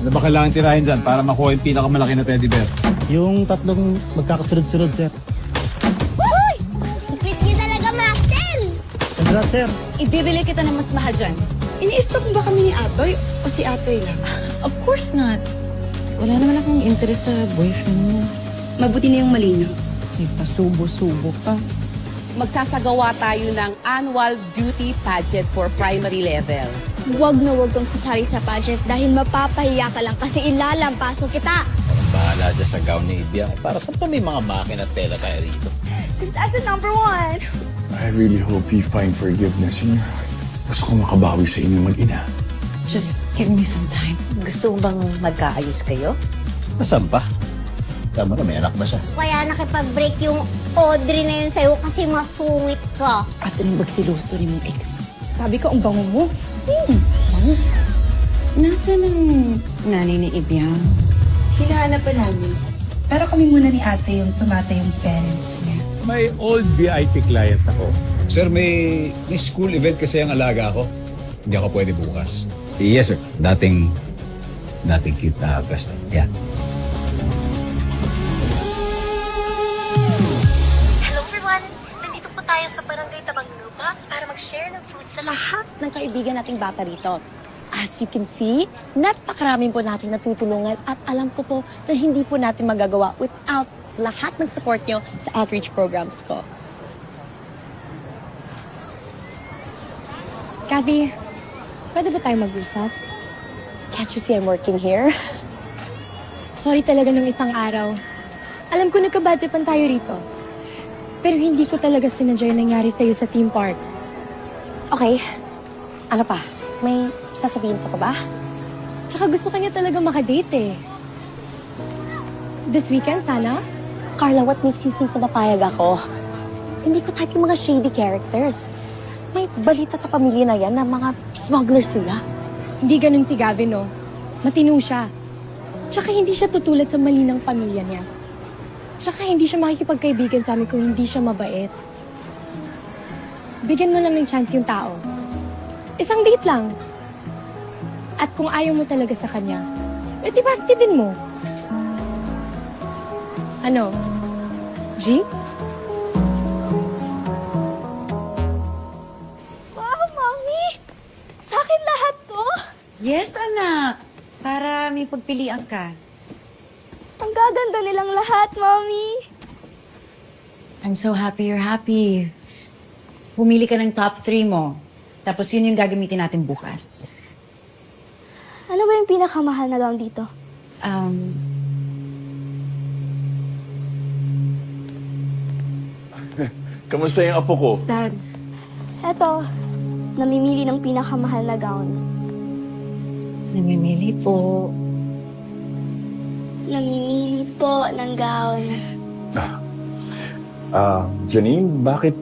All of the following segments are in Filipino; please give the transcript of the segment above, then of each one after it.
Ano ba kailangan tirahin dyan para makuha yung pinakamalaki na teddy bear? Yung tatlong magkakasunod-sunod, sir. Uy! Sweet niyo talaga, Master! Congrats, sir. Ibibili kita ng mas mahal dyan. Ini-stop mo ba kami ni Atoy o si Atoy lang? Of course not. Wala naman akong interest sa boyfriend mo. Mabuti na yung malinaw. May pasubo-subo pa. Magsasagawa tayo ng annual beauty pageant for primary level. Huwag na huwag kang sasali sa pageant dahil mapapahiya ka lang kasi ilalampaso kita. Bahala dyan sa gown ni Ibia. Para saan pa may mga makina at tela tayo rito? That's the number one! I really hope you find forgiveness in your heart. Gusto ko makabawi sa inyo mag-ina. Just give me some time. Gusto mo bang magkaayos kayo? Nasaan pa? Tama na, may anak na siya. Kaya nakipag-break yung Audrey na yun sa'yo kasi masungit ka. At anong magsiluso ni mong ex? Sabi ko, ang bango mo. Nasaan ang nanay ni Ibiang? Hinahanap pa namin. Pero kami muna ni ate yung tumatay yung parents niya. May old VIP client ako. Sir, may school event kasi ang alaga ko. Hindi ako pwede bukas. Yes, sir. Dating cute na pwesto. Yeah. Hello everyone! Nandito po tayo sa Barangay Tabang Lupa para mag-share ng food sa lahat ng kaibigan nating bata rito. As you can see, napakaraming po natin natutulungan at alam ko po na hindi po natin magagawa without sa lahat ng support nyo sa outreach programs ko. Kathy, pwede ba tayo mag-usap? Can't you see I'm working here? Sorry talaga nung isang araw. Alam ko nagkabadtripan tayo rito. Pero hindi ko talaga sinadya yung nangyari sa'yo sa theme park. Okay. Ano pa? May sasabihin ka pa ba? Tsaka gusto kanya talaga makadate eh. This weekend, sana? Carla, what makes you think na napayag ako? Hindi ko type yung mga shady characters. May balita sa pamilya na yan na mga smuggler sila. Hindi ganun si Gavin, no? Matino siya. Tsaka hindi siya tutulad sa mali ng pamilya niya. Tsaka hindi siya makikipagkaibigan sa amin kung hindi siya mabait. Bigyan mo lang ng chance yung tao. Isang date lang. At kung ayaw mo talaga sa kanya, edi bastitin mo. Ano? G? Wow, Mommy! Sa akin lahat to? Yes, anak. Para may pagpilian ka. Ang gaganda nilang lahat, Mommy! I'm so happy you're happy. Pumili ka ng top 3 mo. Tapos yun yung gagamitin natin bukas. Ano ba yung pinakamahal na gown dito? Kamusta yung apo ko? Dad, Eto, namimili ng pinakamahal na gown. namimili po. Namimili po ng gown. Janine, bakit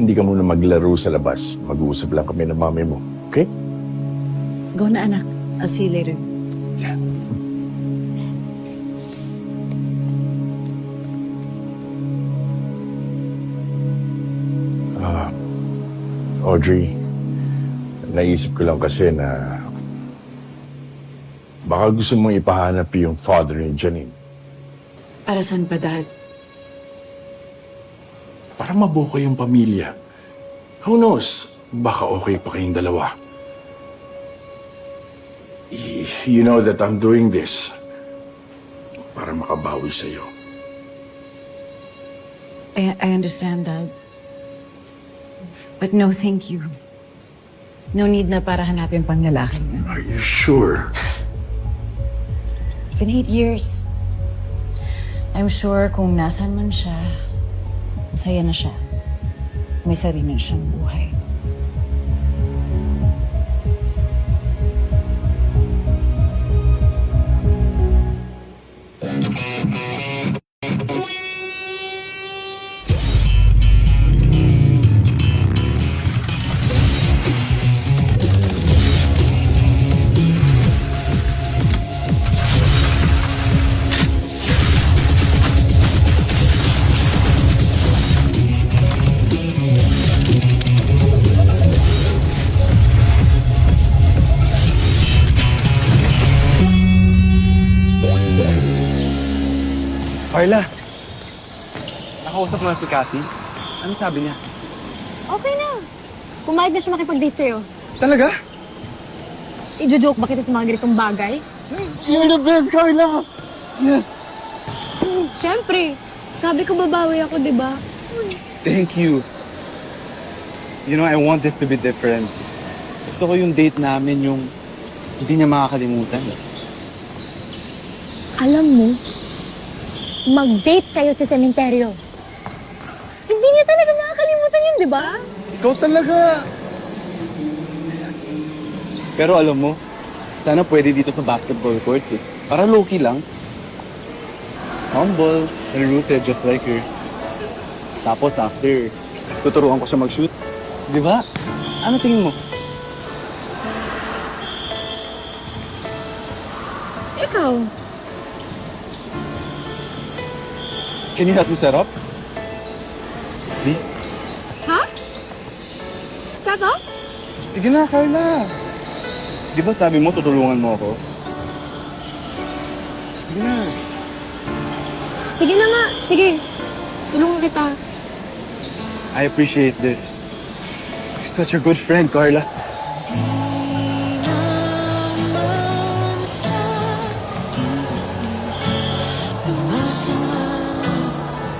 hindi ka muna maglaro sa labas? Mag-uusap lang kami ng mami mo, okay? Go na, anak. I'll see you later. Audrey, naisip ko lang kasi na baka gusto mong ipahanap yung father ni Janine. Para saan pa, Dad? Para mabuo yung pamilya. Who knows? Baka okay pa kayong dalawa. You know that I'm doing this para makabawi sa'yo. I understand, Dad. But no, thank you. No need na para hanapin pang lalaki. Are you sure? It's been 8 years. I'm sure kung nasan man siya, masaya na siya. May sarili na siyang buhay. Carla, nakausap mo na si Cathy. Ano sabi niya? Okay na. Pumayag na siya makipag-date sa'yo. Talaga? I-joke ba kita sa mga ganitong bagay? You're the best, Carla! Yes! Siyempre. Sabi ko babawi ako, di ba? Thank you. You know, I want this to be different. Gusto ko yung date namin yung hindi niya makakalimutan. Alam mo, mag-date kayo sa sementeryo. Hindi niya talaga makakalimutan yun, di ba? Ikaw talaga! Pero alam mo, sana pwede dito sa basketball court eh. Para low-key lang. Humble and rooted just like her. Tapos after, tuturuan ko siya mag-shoot. Di ba? Ano tingin mo? Ikaw, Can you help me set up? Please? ha? Set up? Sige na, Carla. Di ba sabi mo tutulungan mo ako? Sige na. Sige na nga. Sige. Tulungan kita. I appreciate this. You're such a good friend, Carla.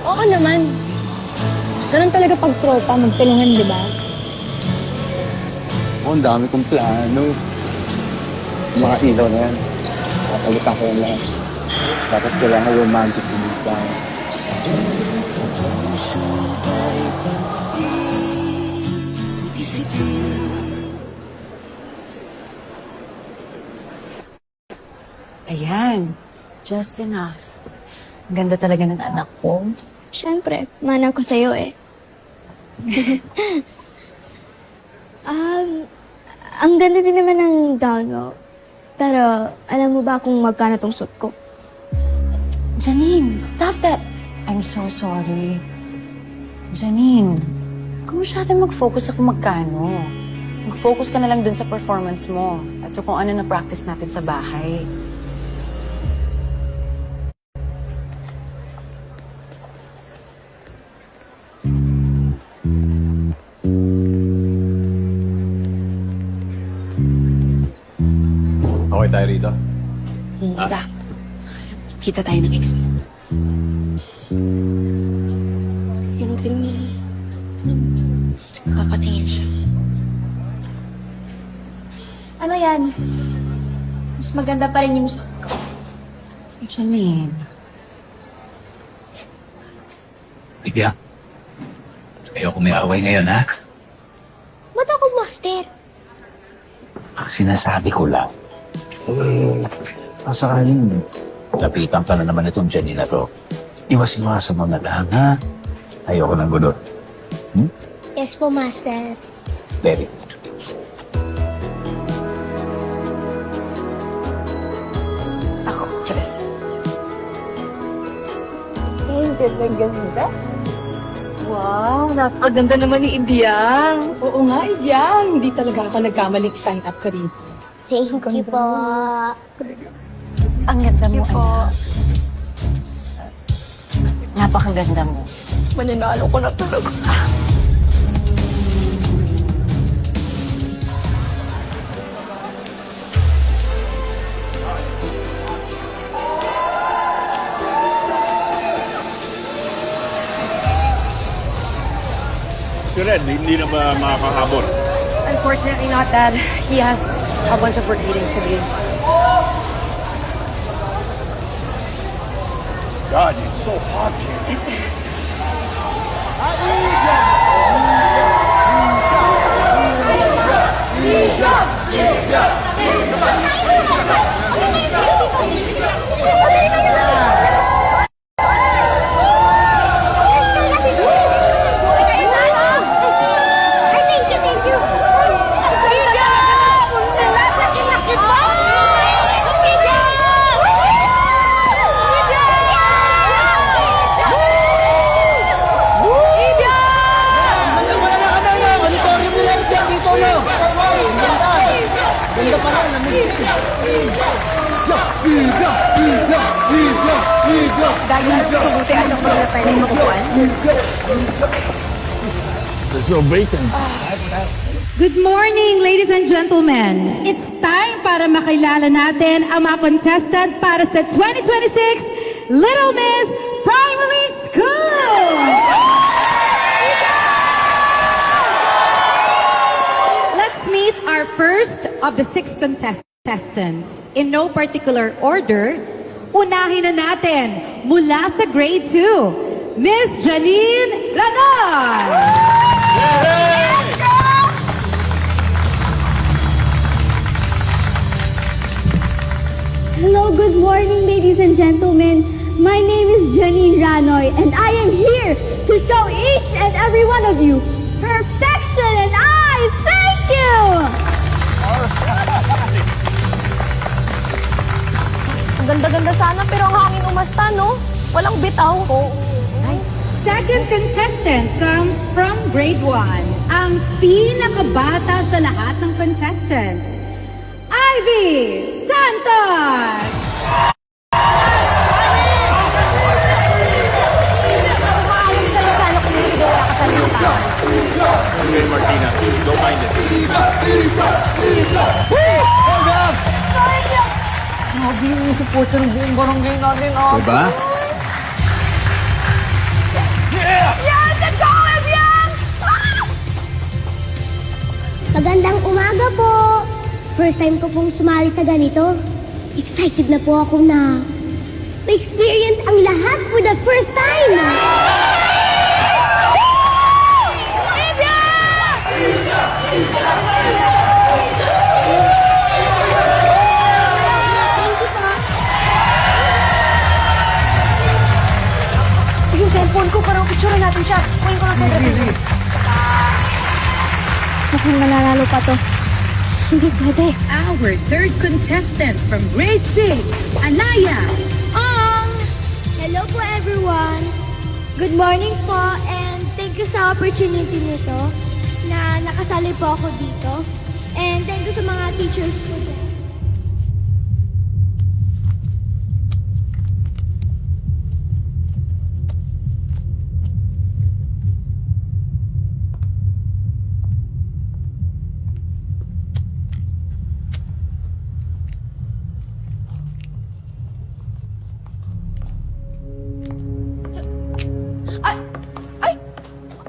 Oo naman. Ganun talaga pag tropa, magtulungan, di ba? Oh, ang dami kong plano. Yung mga ilaw na yan. Kapalitan ko yan lahat. Tapos kailangan romantic yung design. Ayan. Just enough. Ang ganda talaga ng anak ko. Siyempre, manang ko sa'yo eh. Ang ganda din naman ng gown mo. Pero, alam mo ba kung magkano tong suit ko? Janine, stop that. I'm so sorry. Janine, kung masyadong mag-focus ako magkano. Mag-focus ka na lang dun sa performance mo at sa kung ano na-practice natin sa bahay. Okay tayo rito. Zach, kita tayo ng ex mo. Yan ang feeling niya. Papatingin siya. Ano yan? Mas maganda pa rin yung suit ko. Janine. Ibya, ayoko may away ngayon, ha? Ba't ako, Master? Ang sinasabi ko lang, sasakaling lapitan ka na naman itong Janine na to. Iwas-iwasan mo na lang, ha? Ayoko ng gulo. Yes po, Master. Very good. Ako, Charis. Ganda. Wow, napakaganda naman ni Ibyang. Oo nga, Ibyang. Hindi talaga ako nagkamali sign up ka rito. Thank you po. Ang ganda mo, anak. Napakaganda mo. Mananalo ko na talaga. Si Red, hindi na ba makakahabol? Unfortunately not, Dad. He has a bunch of work meetings to do. God, it's so hot here. Ganda pa lang, lamig. Dahil pagbuti ano ko na pwede makukuhan. There's no bacon. Good morning, ladies and gentlemen. It's time para makilala natin ang mga contestant para sa 2026 Little Miss Primary School! Let's meet our first of the 6 contestants. In no particular order, unahin na natin mula sa grade 2, Miss Janine Ranon! Hello, good morning, ladies and gentlemen. My name is Janine Ranoy, and I am here to show each and every one of you perfection, and I thank you! Ang ganda-ganda sana, pero ang hangin umasta, no? Walang bitaw. Second contestant comes from grade 1, ang pinakabata sa lahat ng contestants, Ivy Santos! Maayos ka na sana kung hindi wala ka sa lupa. Okay, Martina, don't mind it. Grabe yung support ng buong barangay natin, ah. Diba? Yes, let's go, Evian! Magandang umaga po! First time ko pong sumali sa ganito. Excited na po ako na ma-experience ang lahat for the first time! Thank you po! Yung cellphone ko, parang picture natin siya. Kunin ko lang sa dati. Mukhang mananalo pa to. Hindi pwede. Our third contestant from grade 6, Anaya Ong! Hello po everyone! Good morning po and thank you sa opportunity nito na nakasali po ako dito. And thank you sa mga teachers ko din.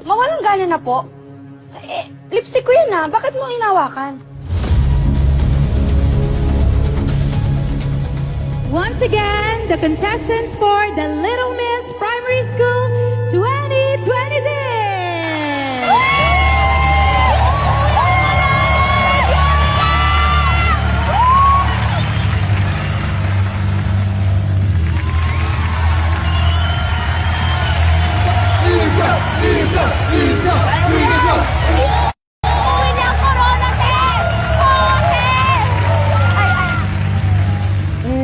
Mawalang gana na po. Lipstick ko yan, ah. Bakit mo inawakan? Once again, the contestants for the Little Miss Primary School 2026!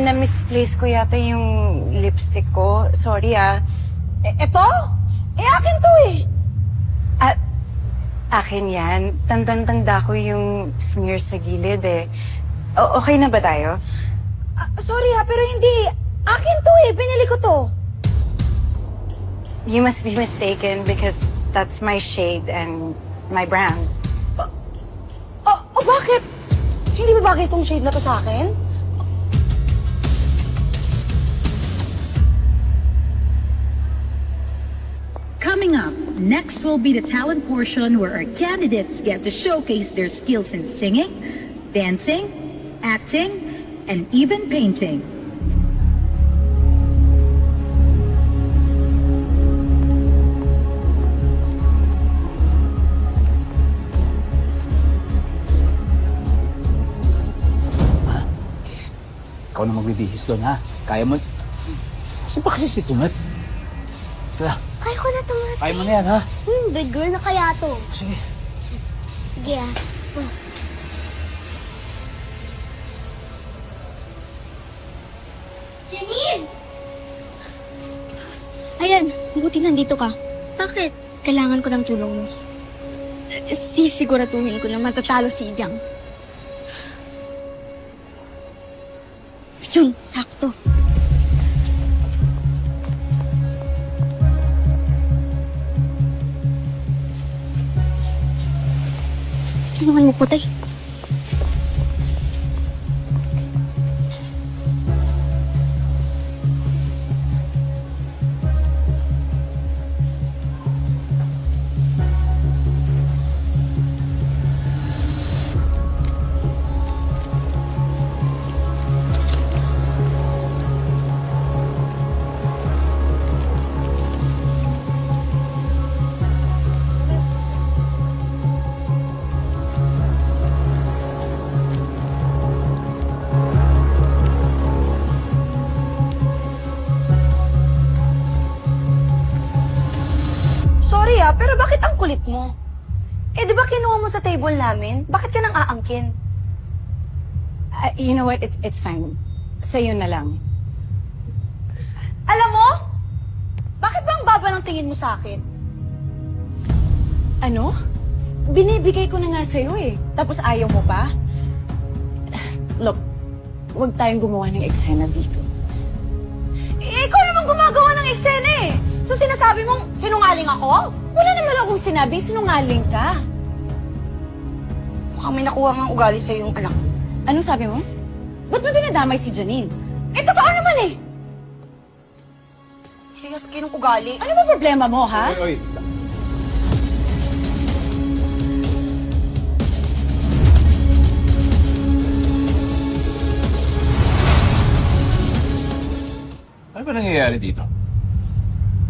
Na-misplace ko yata yung lipstick ko. Sorry ah. Eto? Akin to eh. Akin yan. Tandang-tanda ko yung smear sa gilid eh. Okay na ba tayo? Sorry ha, pero hindi. Akin to eh. Binili ko to. You must be mistaken because that's my shade and my brand. Bakit? Hindi ba bagay tong shade na to sa akin? Coming up, next will be the talent portion where our candidates get to showcase their skills in singing, dancing, acting, and even painting. Ikaw na magbibihis doon, ha? Kaya mo... Kasi ba kasi si Tunat? Kaya Kaya ko na to, Master. kaya mo na yan, ha? Big girl na kaya to. Sige. Sige ah. Janine! Ayan, buti nandito ka. Bakit? Kailangan ko ng tulong mo. Sisiguraduhin ko na matatalo si Ibyang. Yun, sakto. Kinuhan mo ko, tay. Sorry pero bakit ang kulit mo? Eh, di ba kinuha mo sa table namin? Bakit ka nang aangkin? You know what? It's fine. Sa'yo na lang. Alam mo? Bakit ba ang baba ng tingin mo sa akin? Ano? Binibigay ko na nga sa'yo eh. Tapos ayaw mo pa? Look, huwag tayong gumawa ng eksena dito. Eh, ikaw naman gumagawa ng eksena eh. So sinasabi mong sinungaling ako? Wala naman akong sinabi, sinungaling ka. Mukhang may nakuha ng ugali sa yung anak mo. Anong sabi mo? Ba't mo dinadamay si Janine? Eh, totoo naman eh! Parehas kayo ng ugali. Ano ba problema mo, ha? Oy, ano ba nangyayari dito?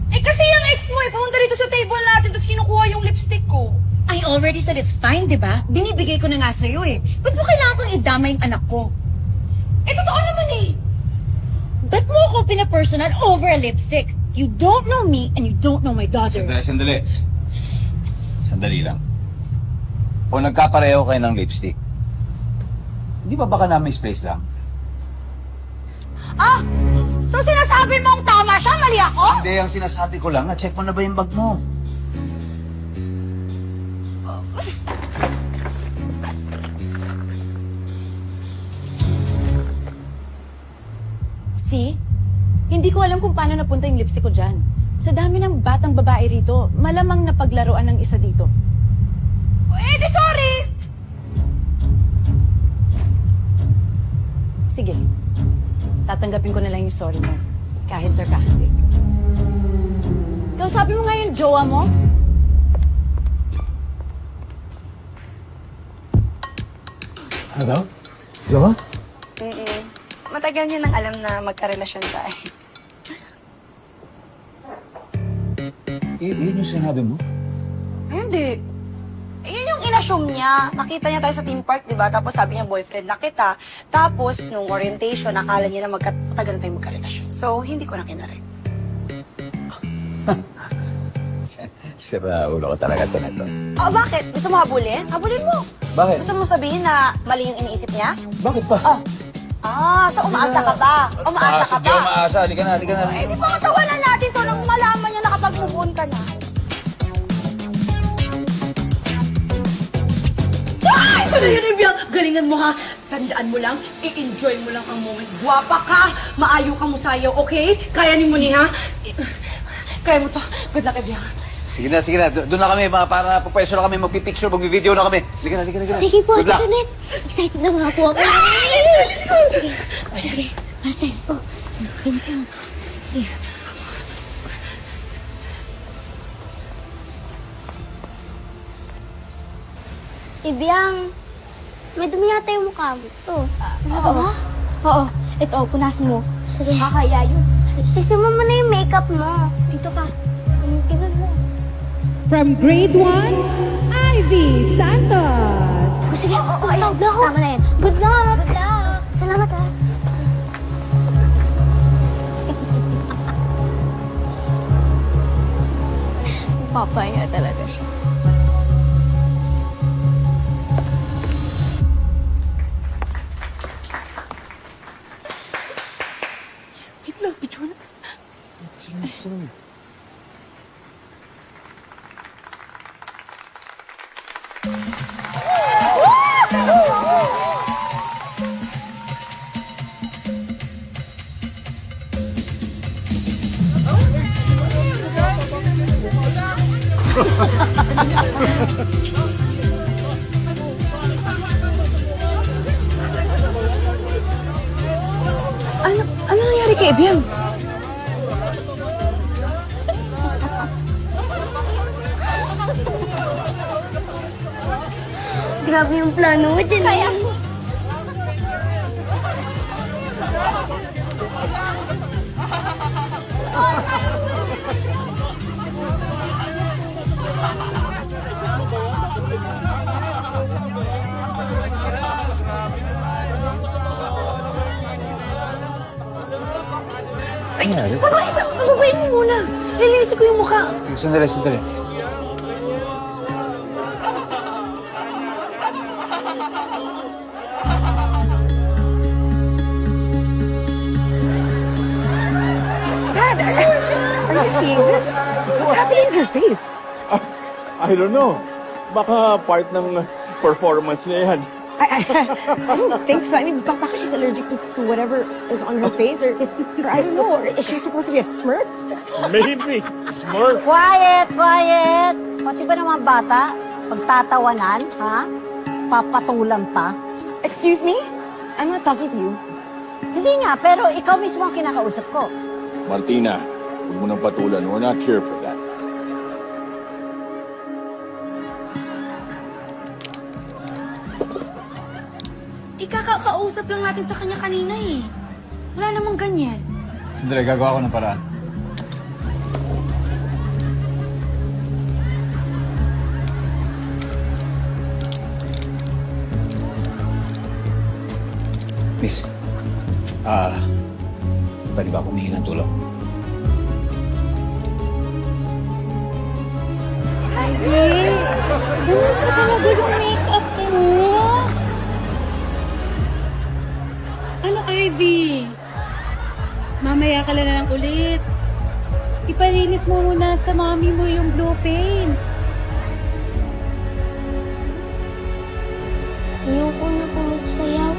Eh, kasi yung ex mo eh, pumunta rito sa table natin tapos kinukuha yung lipstick ko. I already said it's fine, di ba? Binibigay ko na nga sa'yo eh. Ba't mo kailangan pang idamay yung anak ko? Eh, totoo naman eh! Ba't mo ako pina-personal over a lipstick? You don't know me and you don't know my daughter. Sandali. Sandali lang. O nagkapareho kayo ng lipstick, di ba baka na-misplace lang? Ah! So sinasabi mong tama siya, mali ako? Hindi, ang sinasabi ko lang, check mo na ba yung bag mo? See? Hindi ko alam kung paano napunta yung lipstick ko dyan. Sa dami ng batang babae rito, malamang napaglaruan ng isa dito. Eh, di sorry! Sige. Tatanggapin ko na lang yung sorry mo. Kahit sarcastic. Kausapin mo nga yung jowa mo. Hello? Jowa? Matagal niya nang alam na magkarelasyon tayo. Yun yung sinabi mo? Ay, hindi. Eh, yun yung inassume niya. Nakita niya tayo sa theme park, di ba? Tapos sabi niya, boyfriend na kita. Tapos, nung orientation, nakala niya na matagal na tayo magkarelasyon. So, hindi ko na kinarek. Sira ulo ko talaga ito na ito. Oh, bakit? Gusto mo habulin? Habulin mo. Bakit? Gusto mo sabihin na mali yung iniisip niya? Bakit pa? Oh. So umaasa ka ba? Umaasa ka Hindi ako ba? maasa. Halika na. Eh, di ba tawanan natin to nang malaman niya na kapag move on ka na? Ay! Ito na yun, Ibiang! Galingan mo ha! Tandaan mo lang, i-enjoy mo lang ang moment. Guwapa ka! Maayo ka mo sayo, okay? Kayanin mo ni ha? Kaya mo to. Good luck, Ibiang. Sige na. Doon na kami. Para papwesto na kami. Magpipicture, magbi-video na kami. Halika na. Sige po, Good luck. Tito Net. Excited na nga po ako. Okay, last time po. Ibiang, may dumi yata yung mukha mo. Ito. Oo. Ito, punasan mo. Sige. Kakaya yun. Isama mo na yung makeup mo. Dito ka. Tingnan mo. From grade 1, Ivy Santos. Sige, tawag na ako. Tama na yan. Good luck. Good luck. Salamat ha. Papaya talaga siya. Wait lang, picture na. Sige, Ibiang. Grabe yung plano mo, Janine. Babayin mo muna. Lilinisin ko yung mukha. Sandali, sandali. Dad, are you seeing this? What's happening in her face? I don't know. Baka part ng performance niya yan. I don't think so. I mean, baka she's allergic to whatever is on her face or I don't know. Or is she supposed to be a Smurf? Maybe. Smart. Quiet, quiet! Pati ba naman bata? Pagtatawanan, ha? Papatulan pa? Excuse me? I'm not talking to you. Hindi nga, pero ikaw mismo ang kinakausap ko. Martina, huwag mo nang patulan. We're not here for that. Ikakausap lang natin sa kanya kanina eh. Wala namang ganyan. Sandali, gagawa ko ng paraan. Miss, pwede ba ako humingi ng tulong? Ivy, bukas ka talaga yung makeup mo. Ano, Ivy? Mamaya ka lang ulit. Ipalinis mo muna sa mami mo yung blue paint. Ayoko na po magsayaw.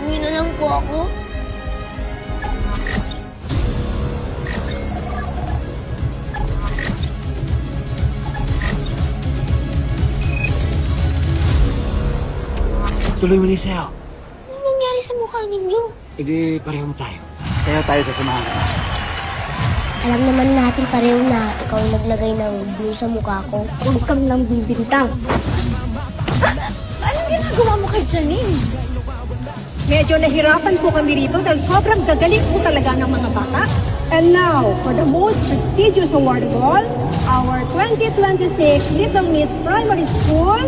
Uwi na lang po ako. Tuloy mo na yung sayaw. Ano nangyari sa mukha ninyo? Hindi, pareho mo tayo. Sayaw tayo sa samahan. Alam naman natin pareho na ikaw ang naglagay ng blue sa mukha ko. Huwag kang nang bibintang. Anong ginagawa mo kay Janine? Medyo nahirapan po kami rito dahil sobrang gagaling po talaga ng mga bata. And now, for the most prestigious award of all, our 2026 Little Miss Primary School